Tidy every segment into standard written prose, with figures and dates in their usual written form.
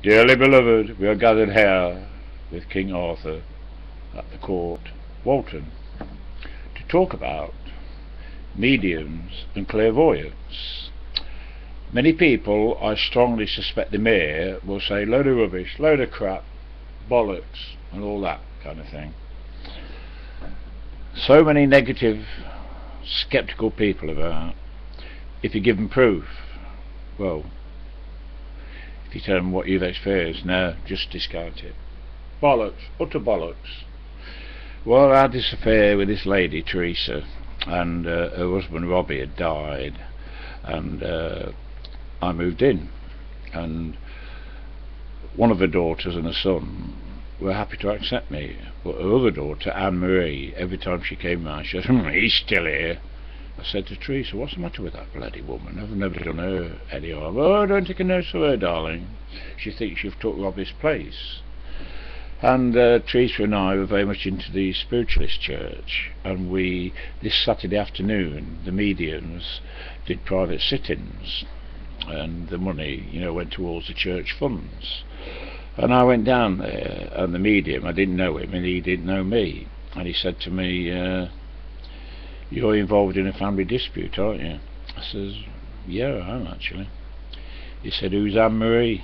Dearly beloved, we are gathered here with King Arthur at the court, Walton, to talk about mediums and clairvoyants. Many people, I strongly suspect the mayor, will say load of rubbish, load of crap, bollocks and all that kind of thing. So many negative, sceptical people about. If you give them proof, well, if you tell them what you've experienced, no, just discount it. Bollocks, utter bollocks. Well, I had this affair with this lady, Teresa, and her husband Robbie had died, and I moved in, and one of her daughters and her son were happy to accept me, but her other daughter, Anne-Marie, every time she came round, she said, he's still here. I said to Teresa, what's the matter with that bloody woman? I've never done her any harm. Oh, don't take a notice of her, darling. She thinks you've took Robbie's place. And Teresa and I were very much into the spiritualist church, and this Saturday afternoon, the mediums did private sit-ins, and the money, went towards the church funds. And I went down there, and the medium, I didn't know him, and he didn't know me, and he said to me, you're involved in a family dispute, aren't you? I says, yeah, I am actually. He said, who's Anne-Marie?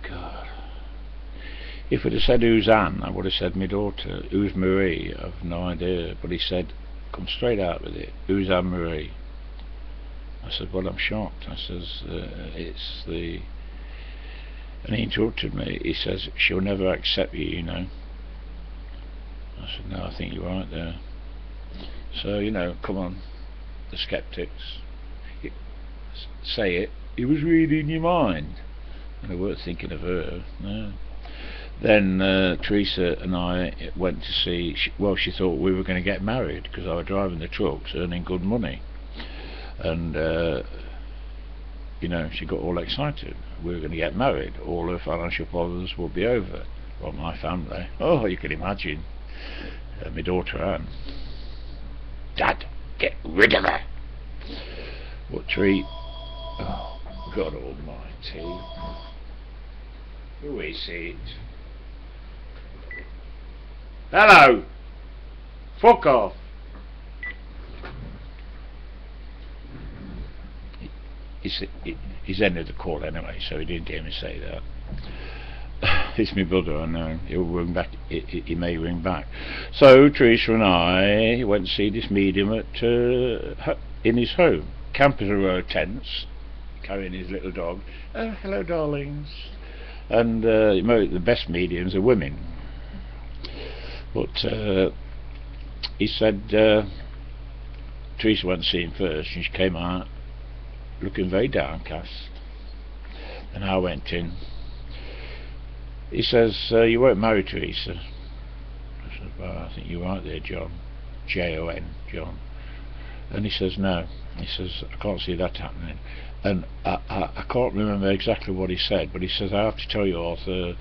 God. If it had said who's Anne, I would have said my daughter. Who's Marie? I've no idea. But he said, come straight out with it. Who's Anne-Marie? I said, well, I'm shocked. I says, it's the... And he interrupted me. He says, she'll never accept you, I said, no, I think you're right there. So, come on, the skeptics. Say it. He was reading your mind. And they weren't thinking of her, no. Then Teresa and I went to see, she thought we were going to get married because I was driving the trucks, earning good money. And, she got all excited. We were going to get married. All her financial problems would be over. Well, my family. Oh, you can imagine. My daughter Anne. Dad, get rid of her. What treat? Oh, God almighty. Who is it? Hello! Fuck off! He's ended the call anyway, so he didn't hear me say that. It's my brother, I know. He'll ring back. He may ring back. So Teresa and I went to see this medium in his home. Campers a row of tents, carrying his little dog. Oh, hello, darlings. And the best mediums are women. But he said Teresa went to see him first, and she came out looking very downcast. And I went in. He says, you weren't married, Teresa. I said, well, I think you're right there, John. Jon, John. And he says, no. He says, I can't see that happening. And I can't remember exactly what he said, but he says, I have to tell you, Arthur,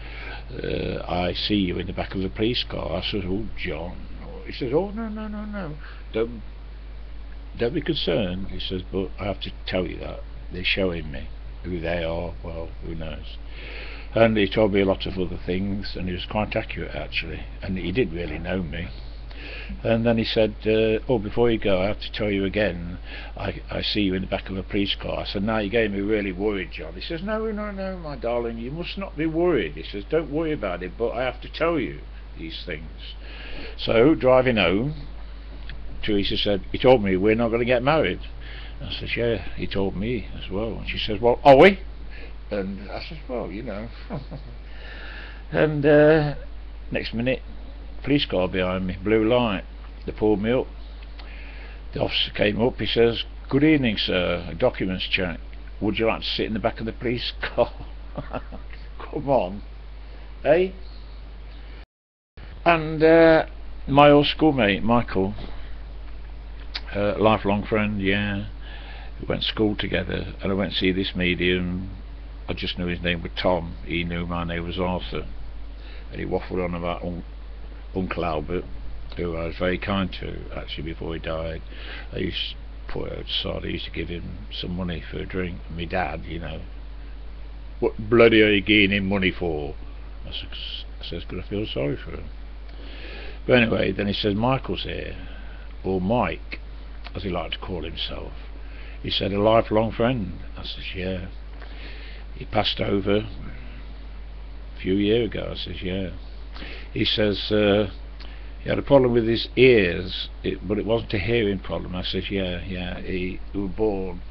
I see you in the back of the police car. I said, oh, John. He says, oh, no. Don't be concerned. He says, but I have to tell you that. They're showing me. Who they are, well, who knows. And he told me a lot of other things, and he was quite accurate actually, and he didn't really know me. And then he said, oh, before you go, I have to tell you again, I see you in the back of a police car. I said, now you getting me really worried, John. He says, no, my darling, you must not be worried. He says, don't worry about it, but I have to tell you these things. So, driving home, Teresa said, he told me we're not going to get married. I said, yeah, he told me as well. And she says, well, are we? And I said, well, And next minute, police car behind me, blue light. They pulled me up. The officer came up. He says, good evening, sir, a documents check. Would you like to sit in the back of the police car? Come on, eh? And my old schoolmate Michael, lifelong friend, yeah, we went to school together, and I went to see this medium. I just knew his name was Tom. He knew my name was Arthur, and he waffled on about Uncle Albert, who I was very kind to actually before he died. I used to put out sod. I used to give him some money for a drink. And my dad, What bloody are you giving him money for? I says, "'Cause I feel sorry for him." But anyway, then he says, "Michael's here," or Mike, as he liked to call himself. He said, "A lifelong friend." I says, "Yeah." He passed over a few years ago. I says, "Yeah." He says, he had a problem with his ears, but it wasn't a hearing problem. I says, "Yeah, yeah." He was born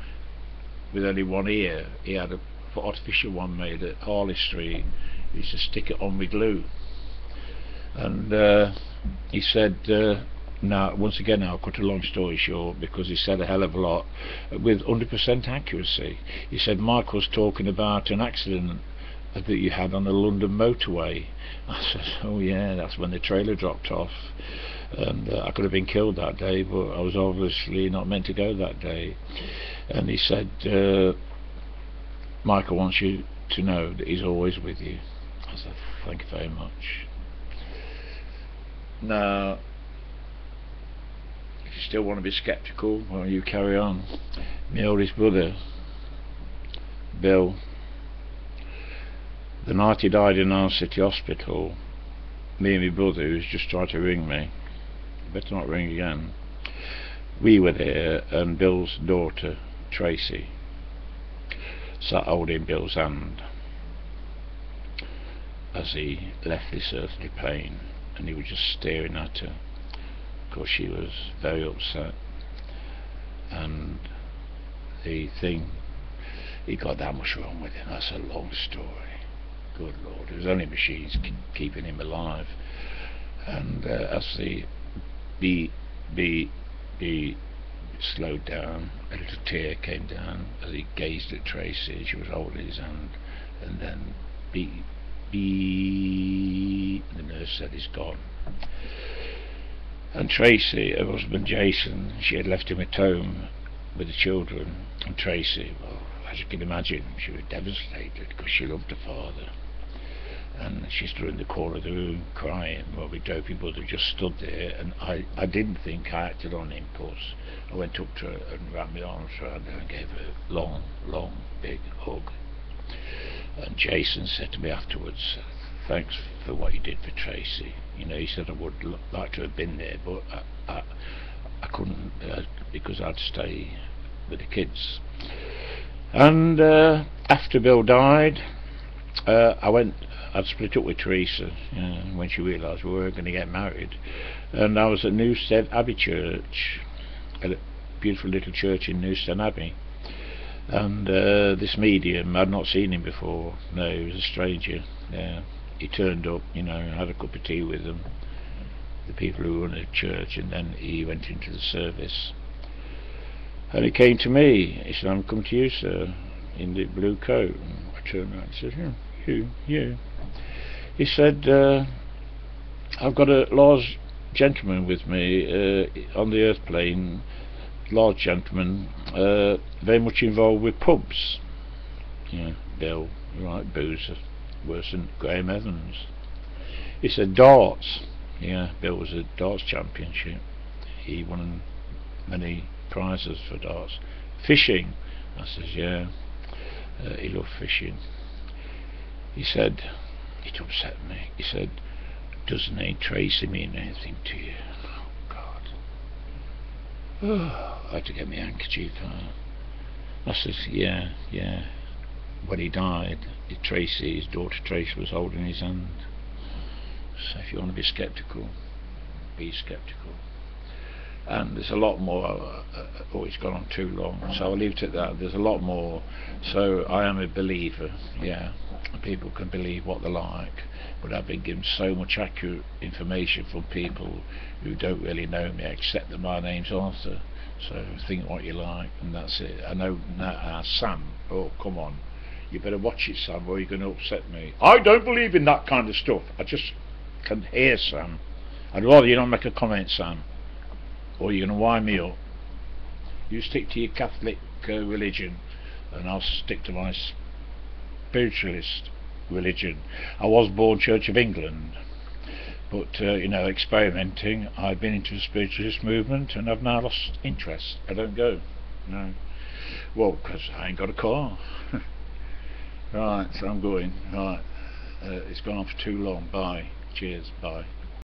with only one ear. He had a artificial one made at Harley Street. He used to stick it on with glue. And he said, now, once again, I'll cut a long story short, because he said a hell of a lot with 100% accuracy. He said, "Michael's talking about an accident that you had on the London motorway." I said, "Oh yeah, that's when the trailer dropped off, and I could have been killed that day, but I was obviously not meant to go that day." And he said, "Michael wants you to know that he's always with you." I said, "Thank you very much." Now, if you still want to be sceptical, well, you carry on. My oldest brother, Bill, the night he died in our city hospital, me and my brother, who's just tried to ring me, better not ring again, we were there, and Bill's daughter, Tracy, sat holding Bill's hand as he left this earthly plane, and he was just staring at her, because she was very upset. And the thing, he got that much wrong with him. That's a long story. Good Lord, it was only machines keeping him alive. And as the B slowed down, a little tear came down as he gazed at Tracy. She was holding his hand, and then B, the nurse said, "He's gone." And Tracy, her husband Jason, she had left him at home with the children, and Tracy, well, as you can imagine, she was devastated, because she loved her father. And she stood in the corner of the room crying, while my dopey brother just stood there. And I didn't think I acted on impulse. I went up to her and wrapped my arms around her and gave her a long, long, big hug. And Jason said to me afterwards, "Thanks for what you did for Tracy." You know, he said, "I would like to have been there, but I couldn't, because I'd stay with the kids." And after Bill died, I'd split up with Teresa, when she realised we were going to get married. And I was at Newstead Abbey Church, a beautiful little church in Newstead Abbey. And this medium, I'd not seen him before. No, he was a stranger. Yeah, he turned up, had a cup of tea with them, the people who run the church, and then he went into the service. And he came to me. He said, "I'm come to you, sir, in the blue coat." And I turned around and said, "Yeah, you." He said, "I've got a large gentleman with me on the earth plane, large gentleman, very much involved with pubs." Yeah, Bill, right, booze, worse than Graham Evans. He said, "Darts." Yeah, Bill was a darts championship. He won many prizes for darts. "Fishing." I says, "Yeah." He loved fishing. He said, it upset me. He said, "Does name Tracy mean anything to you?" Oh God. Oh, I had to get my handkerchief out. I says, yeah. When he died, his daughter Tracy was holding his hand. So if you want to be sceptical, be sceptical. And there's a lot more. It's gone on too long, so I'll leave it at that. There's a lot more. So I am a believer. Yeah, people can believe what they like, but I've been given so much accurate information from people who don't really know me, except that my name's Arthur. So think what you like, and that's it. I know now, Sam. Oh, come on, you better watch it, Sam, or you're going to upset me. I don't believe in that kind of stuff. I just can hear Sam. I'd rather you not make a comment, Sam, or you're going to wind me up. You stick to your Catholic religion, and I'll stick to my spiritualist religion. I was born Church of England, but experimenting, I've been into the spiritualist movement, and I've now lost interest. I don't go. No. Well, because I ain't got a car. Right, so I'm going. Right, it's gone on for too long. Bye. Cheers. Bye.